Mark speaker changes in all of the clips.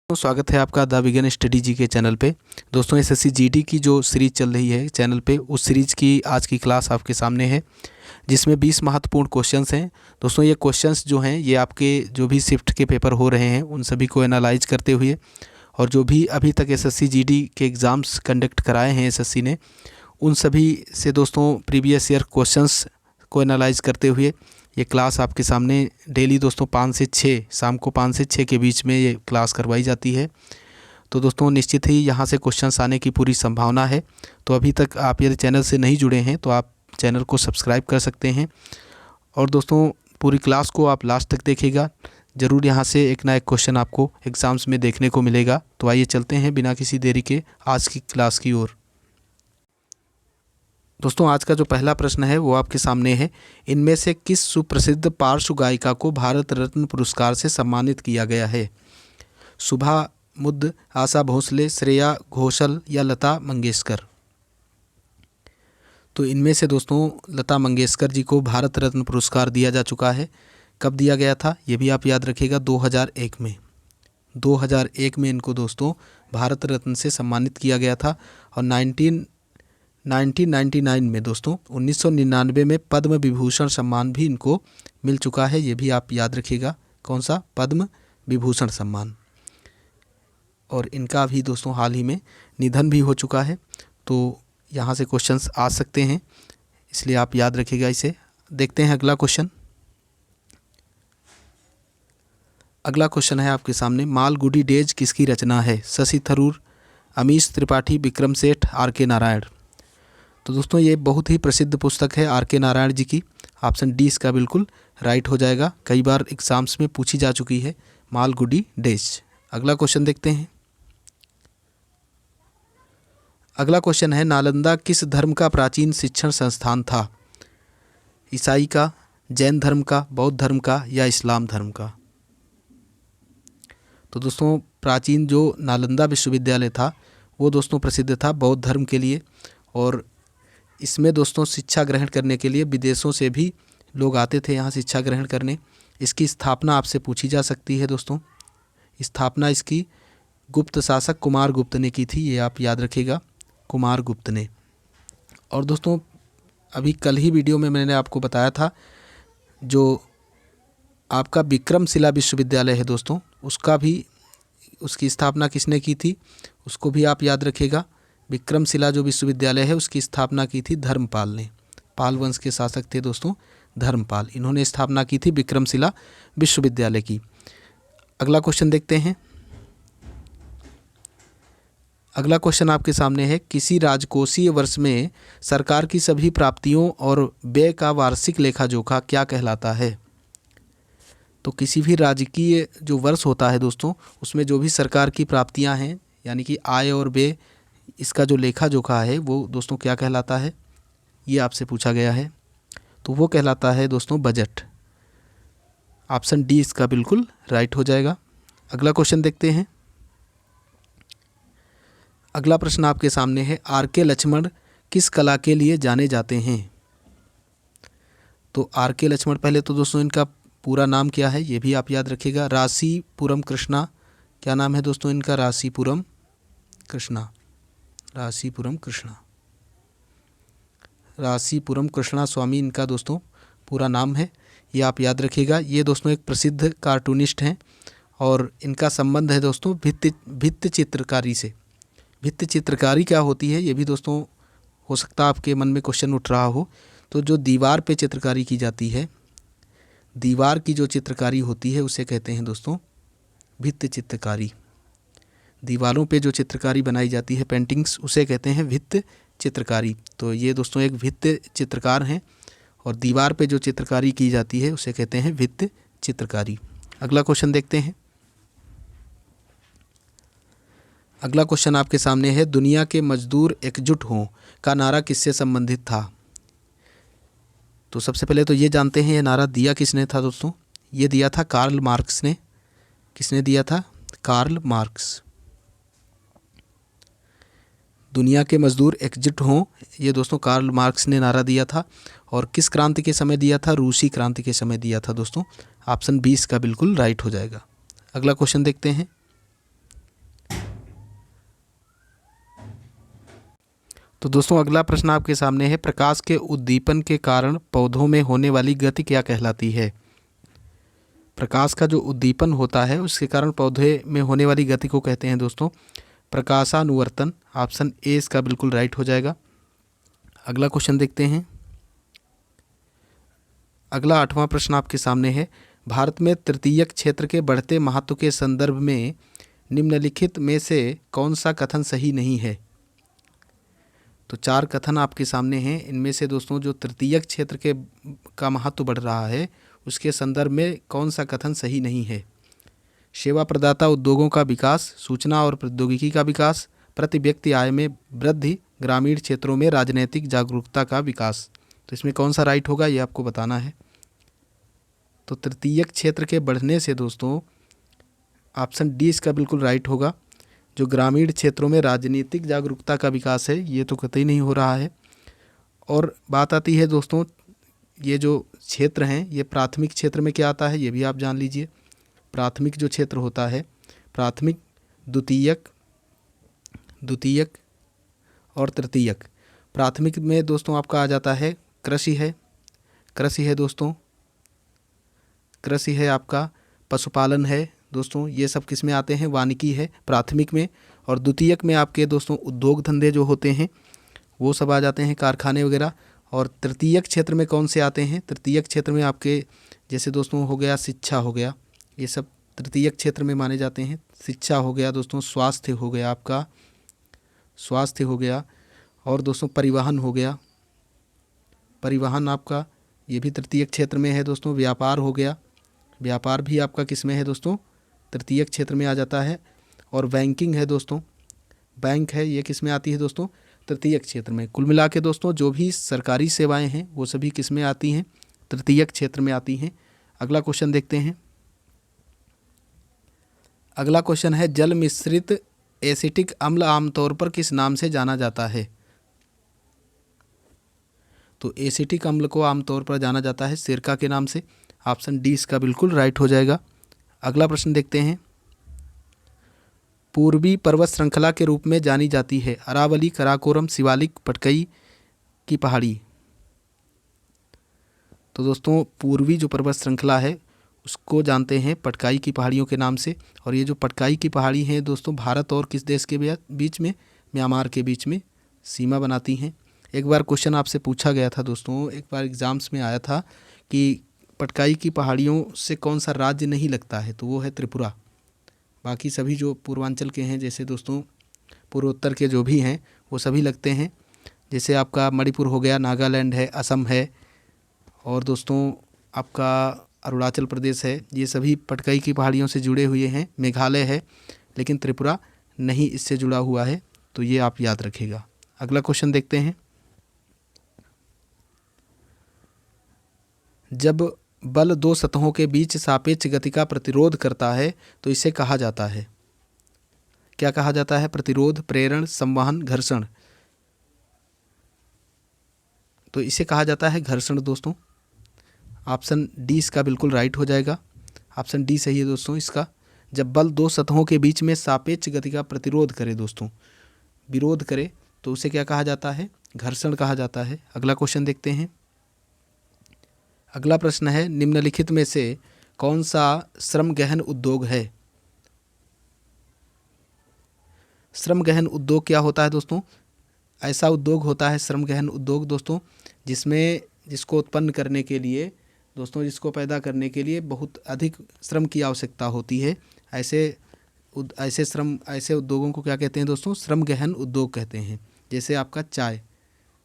Speaker 1: स्वागत है आपका द विगन स्टडी जी के चैनल पे। दोस्तों एसएससी जीडी की जो सीरीज़ चल रही है चैनल पे, उस सीरीज़ की आज की क्लास आपके सामने है, जिसमें 20 महत्वपूर्ण क्वेश्चंस हैं। दोस्तों ये क्वेश्चंस जो हैं ये आपके जो भी शिफ्ट के पेपर हो रहे हैं उन सभी को एनालाइज करते हुए, और जो भी अभी तक एसएससी जीडी के एग्ज़ाम्स कंडक्ट कराए हैं एसएससी ने, उन सभी से दोस्तों प्रीवियस ईयर क्वेश्चंस को एनालाइज करते हुए ये क्लास आपके सामने डेली दोस्तों 5 से 6 शाम को 5 से 6 के बीच में ये क्लास करवाई जाती है। तो दोस्तों निश्चित ही यहाँ से क्वेश्चंस आने की पूरी संभावना है। तो अभी तक आप यदि चैनल से नहीं जुड़े हैं तो आप चैनल को सब्सक्राइब कर सकते हैं, और दोस्तों पूरी क्लास को आप लास्ट तक देखिएगा। ज़रूर यहाँ से एक ना एक क्वेश्चन आपको एग्ज़ाम्स में देखने को मिलेगा। तो आइए चलते हैं बिना किसी देरी के आज की क्लास की ओर। दोस्तों आज का जो पहला प्रश्न है वो आपके सामने है। इनमें से किस सुप्रसिद्ध पार्श्व गायिका को भारत रत्न पुरस्कार से सम्मानित किया गया है? सुभा मुद्द, आशा भोसले, श्रेया घोषाल या लता मंगेशकर? तो इनमें से दोस्तों लता मंगेशकर जी को भारत रत्न पुरस्कार दिया जा चुका है। कब दिया गया था ये भी आप याद रखिएगा, 2001 में। 2001 में इनको दोस्तों भारत रत्न से सम्मानित किया गया था। और 1999 में दोस्तों 1999 में पद्म विभूषण सम्मान भी इनको मिल चुका है। ये भी आप याद रखिएगा, कौन सा? पद्म विभूषण सम्मान। और इनका भी दोस्तों हाल ही में निधन भी हो चुका है। तो यहाँ से क्वेश्चंस आ सकते हैं, इसलिए आप याद रखिएगा इसे। देखते हैं अगला क्वेश्चन। अगला क्वेश्चन है आपके सामने, मालगुडी डेज किसकी रचना है? शशि थरूर, अमीश त्रिपाठी, विक्रम सेठ, आर.के. नारायण? तो दोस्तों ये बहुत ही प्रसिद्ध पुस्तक है आर.के. नारायण जी की। ऑप्शन डी इसका बिल्कुल राइट हो जाएगा। कई बार एग्जाम्स में पूछी जा चुकी है मालगुडी डेज। अगला क्वेश्चन देखते हैं। अगला क्वेश्चन है, नालंदा किस धर्म का प्राचीन शिक्षण संस्थान था? ईसाई का, जैन धर्म का, बौद्ध धर्म का या इस्लाम धर्म का? तो दोस्तों प्राचीन जो नालंदा विश्वविद्यालय था वो दोस्तों प्रसिद्ध था बौद्ध धर्म के लिए, और इसमें दोस्तों शिक्षा ग्रहण करने के लिए विदेशों से भी लोग आते थे यहाँ शिक्षा ग्रहण करने। इसकी स्थापना आपसे पूछी जा सकती है दोस्तों। स्थापना इसकी गुप्त शासक कुमार गुप्त ने की थी, ये आप याद रखिएगा, कुमार गुप्त ने। और दोस्तों अभी कल ही वीडियो में मैंने आपको बताया था जो आपका विक्रमशिला विश्वविद्यालय है दोस्तों, उसकी स्थापना किसने की थी उसको भी आप याद रखिएगा। विक्रमशिला जो विश्वविद्यालय है उसकी स्थापना की थी धर्मपाल ने। पाल वंश के शासक थे दोस्तों धर्मपाल, इन्होंने स्थापना की थी विक्रमशिला विश्वविद्यालय की। अगला क्वेश्चन देखते हैं। अगला क्वेश्चन आपके सामने है, किसी राजकोषीय वर्ष में सरकार की सभी प्राप्तियों और व्यय का वार्षिक लेखा जोखा क्या कहलाता है? तो किसी भी राजकीय जो वर्ष होता है दोस्तों उसमें जो भी सरकार की प्राप्तियां हैं यानी कि आय और व्यय, इसका जो लेखा जोखा है वो दोस्तों क्या कहलाता है, ये आपसे पूछा गया है। तो वो कहलाता है दोस्तों बजट। ऑप्शन डी इसका बिल्कुल राइट हो जाएगा। अगला क्वेश्चन देखते हैं। अगला प्रश्न आपके सामने है, आर.के. लक्ष्मण किस कला के लिए जाने जाते हैं? तो आर.के. लक्ष्मण, पहले तो दोस्तों इनका पूरा नाम क्या है ये भी आप याद रखिएगा, रासीपुरम कृष्णा। क्या नाम है दोस्तों इनका? रासीपुरम कृष्णा। रासीपुरम कृष्णा, रासीपुरम कृष्णा स्वामी इनका दोस्तों पूरा नाम है, ये आप याद रखिएगा। ये दोस्तों एक प्रसिद्ध कार्टूनिस्ट हैं और इनका संबंध है दोस्तों भित्ति चित्रकारी से। भित्ति चित्रकारी क्या होती है ये भी दोस्तों हो सकता है आपके मन में क्वेश्चन उठ रहा हो। तो जो दीवार पे चित्रकारी की जाती है, दीवार की जो चित्रकारी होती है उसे कहते हैं दोस्तों भित्ति चित्रकारी। दीवारों पे जो चित्रकारी बनाई जाती है पेंटिंग्स, उसे कहते हैं भित्ति चित्रकारी। तो ये दोस्तों एक भित्ति चित्रकार हैं और दीवार पे जो चित्रकारी की जाती है उसे कहते हैं भित्ति चित्रकारी। अगला क्वेश्चन देखते हैं। अगला क्वेश्चन आपके सामने है, दुनिया के मजदूर एकजुट हों का नारा किससे संबंधित था? तो सबसे पहले तो ये जानते हैं ये नारा दिया किसने था दोस्तों? ये दिया था कार्ल मार्क्स ने। किसने दिया था? Karl Marx. दुनिया के मजदूर एकजुट हों, ये दोस्तों कार्ल मार्क्स ने नारा दिया था। और किस क्रांति के समय दिया था? रूसी क्रांति के समय दिया था दोस्तों। ऑप्शन 20 का बिल्कुल राइट हो जाएगा। अगला क्वेश्चन देखते हैं। तो दोस्तों अगला प्रश्न आपके सामने है, प्रकाश के उद्दीपन के कारण पौधों में होने वाली गति क्या कहलाती है। प्रकाश का जो उद्दीपन होता है उसके कारण पौधे में होने वाली गति को कहते हैं दोस्तों प्रकाशानुवर्तन। ऑप्शन ए इसका बिल्कुल राइट हो जाएगा। अगला क्वेश्चन देखते हैं। अगला 8वां प्रश्न आपके सामने है, भारत में तृतीयक क्षेत्र के बढ़ते महत्व के संदर्भ में निम्नलिखित में से कौन सा कथन सही नहीं है। तो 4 कथन आपके सामने हैं। इनमें से दोस्तों जो तृतीयक क्षेत्र के का महत्व बढ़ रहा है उसके संदर्भ में कौन सा कथन सही नहीं है। सेवा प्रदाता उद्योगों का विकास, सूचना और प्रौद्योगिकी का विकास, प्रति व्यक्ति आय में वृद्धि, ग्रामीण क्षेत्रों में राजनीतिक जागरूकता का विकास। तो इसमें कौन सा राइट होगा ये आपको बताना है। तो तृतीयक क्षेत्र के बढ़ने से दोस्तों ऑप्शन डी इसका बिल्कुल राइट होगा। जो ग्रामीण क्षेत्रों में राजनीतिक जागरूकता का विकास है ये तो कतई नहीं हो रहा है। और बात आती है दोस्तों ये जो क्षेत्र हैं ये प्राथमिक क्षेत्र में क्या आता है ये भी आप जान लीजिए। प्राथमिक जो क्षेत्र होता है, प्राथमिक, द्वितीयक और तृतीयक। प्राथमिक में दोस्तों आपका आ जाता है कृषि है दोस्तों, कृषि है आपका, पशुपालन है दोस्तों, ये सब किस में आते हैं, वानिकी है प्राथमिक में। और द्वितीयक में आपके दोस्तों उद्योग धंधे जो होते हैं वो सब आ जाते हैं, कारखाने वगैरह। और तृतीयक क्षेत्र में कौन से आते हैं, तृतीयक क्षेत्र में आपके जैसे दोस्तों हो गया शिक्षा हो गया, ये सब तृतीयक क्षेत्र में माने जाते हैं। शिक्षा हो गया दोस्तों, स्वास्थ्य हो गया आपका, स्वास्थ्य हो गया, और दोस्तों परिवहन हो गया, परिवहन आपका ये भी तृतीयक क्षेत्र में है दोस्तों। व्यापार हो गया, व्यापार भी आपका किस में है दोस्तों, तृतीयक क्षेत्र में आ जाता है। और बैंकिंग है दोस्तों, बैंक है ये किस में आती है दोस्तों, तृतीयक क्षेत्र में। कुल मिला के दोस्तों जो भी सरकारी सेवाएं हैं वो सभी किस में आती हैं, तृतीयक क्षेत्र में आती हैं। अगला क्वेश्चन देखते हैं। अगला क्वेश्चन है, जल मिश्रित एसिटिक अम्ल आमतौर पर किस नाम से जाना जाता है। तो एसिटिक अम्ल को आमतौर पर जाना जाता है सिरका के नाम से। ऑप्शन डी इसका बिल्कुल राइट हो जाएगा। अगला प्रश्न देखते हैं। पूर्वी पर्वत श्रृंखला के रूप में जानी जाती है अरावली, कराकोरम, शिवालिक, पटकई की पहाड़ी। तो दोस्तों पूर्वी जो पर्वत श्रृंखला है उसको जानते हैं पटकाई की पहाड़ियों के नाम से। और ये जो पटकाई की पहाड़ी हैं दोस्तों भारत और किस देश के बीच में, म्यांमार के बीच में सीमा बनाती हैं। एक बार क्वेश्चन आपसे पूछा गया था दोस्तों, एक बार एग्ज़ाम्स में आया था कि पटकाई की पहाड़ियों से कौन सा राज्य नहीं लगता है, तो वो है त्रिपुरा। बाकी सभी जो पूर्वांचल के हैं जैसे दोस्तों पूर्वोत्तर के जो भी हैं वो सभी लगते हैं। जैसे आपका मणिपुर हो गया, नागालैंड है, असम है, और दोस्तों आपका अरुणाचल प्रदेश है, ये सभी पटकाई की पहाड़ियों से जुड़े हुए हैं। मेघालय है, लेकिन त्रिपुरा नहीं इससे जुड़ा हुआ है, तो ये आप याद रखिएगा। अगला क्वेश्चन देखते हैं। जब बल दो सतहों के बीच सापेक्ष गति का प्रतिरोध करता है तो इसे कहा जाता है, क्या कहा जाता है, प्रतिरोध, प्रेरण, संवहन, घर्षण। तो इसे कहा जाता है घर्षण दोस्तों। ऑप्शन डी इसका बिल्कुल राइट हो जाएगा। ऑप्शन डी सही है दोस्तों इसका। जब बल दो सतहों के बीच में सापेक्ष गति का प्रतिरोध करे दोस्तों, विरोध करे, तो उसे क्या कहा जाता है, घर्षण कहा जाता है। अगला क्वेश्चन देखते हैं। अगला प्रश्न है, निम्नलिखित में से कौन सा श्रम गहन उद्योग है। श्रम गहन उद्योग क्या होता है दोस्तों, ऐसा उद्योग होता है श्रम गहन उद्योग दोस्तों जिसको उत्पन्न करने के लिए दोस्तों, जिसको पैदा करने के लिए बहुत अधिक श्रम की आवश्यकता होती है। ऐसे उद्योगों को क्या कहते हैं दोस्तों, श्रम गहन उद्योग कहते हैं। जैसे आपका चाय,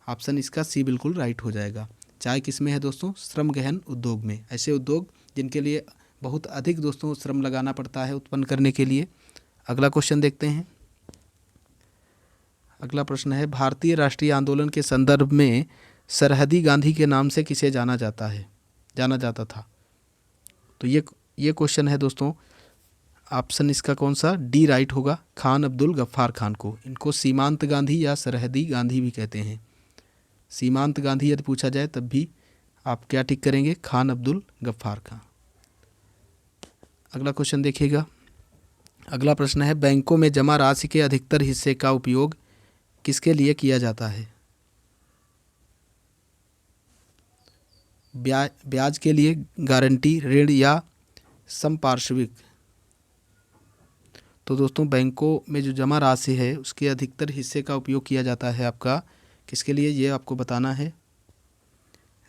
Speaker 1: ऑप्शन इसका सी बिल्कुल राइट हो जाएगा। चाय किस में है दोस्तों, श्रम गहन उद्योग में। ऐसे उद्योग जिनके लिए बहुत अधिक दोस्तों श्रम लगाना पड़ता है उत्पन्न करने के लिए। अगला क्वेश्चन देखते हैं। अगला प्रश्न है, भारतीय राष्ट्रीय आंदोलन के संदर्भ में सरहदी गांधी के नाम से किसे जाना जाता था। तो ये क्वेश्चन है दोस्तों, ऑप्शन इसका कौन सा, डी राइट होगा, खान अब्दुल गफ्फार खान को। इनको सीमांत गांधी या सरहदी गांधी भी कहते हैं। सीमांत गांधी यदि पूछा जाए तब भी आप क्या टिक करेंगे, खान अब्दुल गफ्फार खान। अगला क्वेश्चन देखिएगा। अगला प्रश्न है, बैंकों में जमा राशि के अधिकतर हिस्से का उपयोग किसके लिए किया जाता है? ब्याज के लिए, गारंटी, ऋण या संपार्श्विक? तो दोस्तों बैंकों में जो जमा राशि है उसके अधिकतर हिस्से का उपयोग किया जाता है आपका किसके लिए, ये आपको बताना है,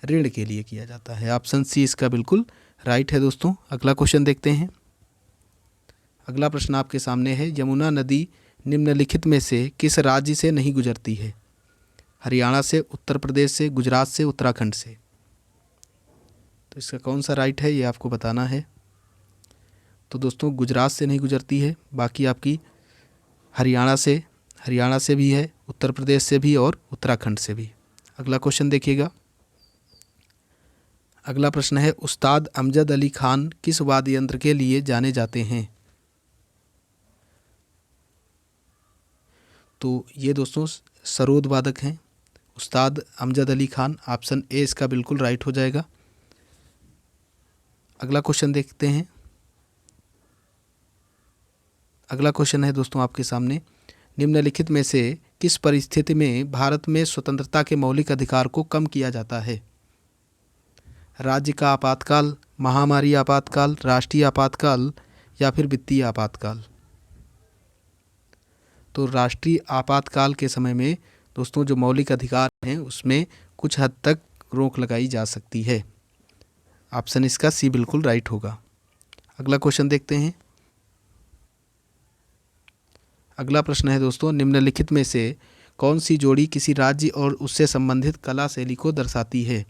Speaker 1: ऋण के लिए किया जाता है। ऑप्शन सी इसका बिल्कुल राइट है दोस्तों। अगला क्वेश्चन देखते हैं। अगला प्रश्न आपके सामने है, यमुना नदी निम्नलिखित में से किस राज्य से नहीं गुजरती है? हरियाणा से, उत्तर प्रदेश से, गुजरात से, उत्तराखंड से? तो इसका कौन सा राइट है ये आपको बताना है। तो दोस्तों गुजरात से नहीं गुजरती है, बाकी आपकी हरियाणा से भी है, उत्तर प्रदेश से भी और उत्तराखंड से भी। अगला क्वेश्चन देखिएगा। अगला प्रश्न है, उस्ताद अमजद अली खान किस वाद्य यंत्र के लिए जाने जाते हैं? तो ये दोस्तों सरोद वादक हैं उस्ताद अमजद अली खान। ऑप्शन ए इसका बिल्कुल राइट हो जाएगा। अगला क्वेश्चन देखते हैं। अगला क्वेश्चन है दोस्तों आपके सामने, निम्नलिखित में से किस परिस्थिति में भारत में स्वतंत्रता के मौलिक अधिकार को कम किया जाता है? राज्य का आपातकाल, महामारी आपातकाल, राष्ट्रीय आपातकाल या फिर वित्तीय आपातकाल? तो राष्ट्रीय आपातकाल के समय में दोस्तों जो मौलिक अधिकार हैं उसमें कुछ हद तक रोक लगाई जा सकती है। ऑप्शन इसका सी बिल्कुल राइट होगा। अगला क्वेश्चन देखते हैं। अगला प्रश्न है दोस्तों, निम्नलिखित में से कौन सी जोड़ी किसी राज्य और उससे संबंधित कला शैली को दर्शाती है?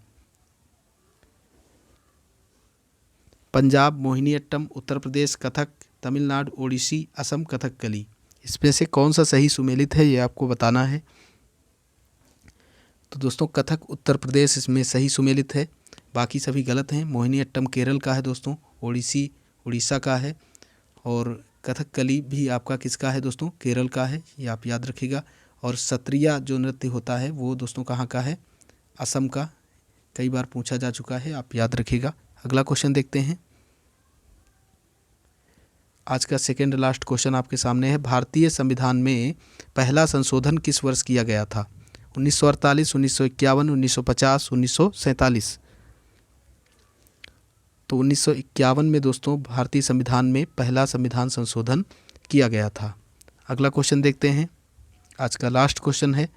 Speaker 1: पंजाब मोहिनीअट्टम, उत्तर प्रदेश कथक, तमिलनाडु ओडिसी, असम कथकली? इसमें से कौन सा सही सुमेलित है ये आपको बताना है। तो दोस्तों कथक उत्तर प्रदेश इसमें सही सुमेलित है, बाकी सभी गलत हैं। मोहिनीअट्टम केरल का है दोस्तों, ओडिसी उड़ीसा का है और कथकली भी आपका किसका है दोस्तों, केरल का है, ये आप याद रखिएगा। और सत्रिया जो नृत्य होता है वो दोस्तों कहाँ का है, असम का, कई बार पूछा जा चुका है, आप याद रखिएगा। अगला क्वेश्चन देखते हैं। आज का सेकेंड लास्ट क्वेश्चन आपके सामने है, भारतीय संविधान में पहला संशोधन किस वर्ष किया गया था? 1948, 1951, 1950, 1947? तो 1951 में दोस्तों भारतीय संविधान में पहला संविधान संशोधन किया गया था। अगला क्वेश्चन देखते हैं। आज का लास्ट क्वेश्चन है,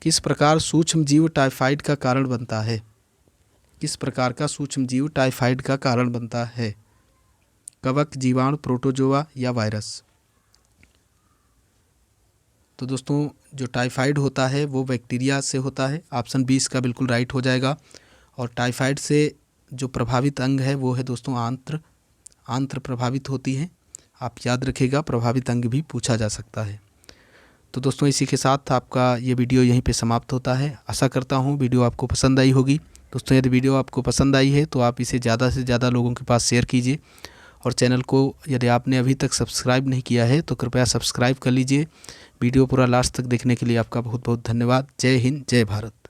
Speaker 1: किस प्रकार सूक्ष्म जीव टाइफाइड का कारण बनता है? किस प्रकार का सूक्ष्म जीव टाइफाइड का कारण बनता है? कवक, जीवाणु, प्रोटोजोआ या वायरस? तो दोस्तों जो टाइफाइड होता है वो बैक्टीरिया से होता है। ऑप्शन बी इसका बिल्कुल राइट हो जाएगा। और टाइफाइड से जो प्रभावित अंग है वो है दोस्तों आंत्र प्रभावित होती हैं, आप याद रखिएगा, प्रभावित अंग भी पूछा जा सकता है। तो दोस्तों इसी के साथ आपका ये वीडियो यहीं पे समाप्त होता है। आशा करता हूँ वीडियो आपको पसंद आई होगी। दोस्तों यदि वीडियो आपको पसंद आई है तो आप इसे ज़्यादा से ज़्यादा लोगों के पास शेयर कीजिए और चैनल को यदि आपने अभी तक सब्सक्राइब नहीं किया है तो कृपया सब्सक्राइब कर लीजिए। वीडियो पूरा लास्ट तक देखने के लिए आपका बहुत बहुत धन्यवाद। जय हिंद, जय भारत।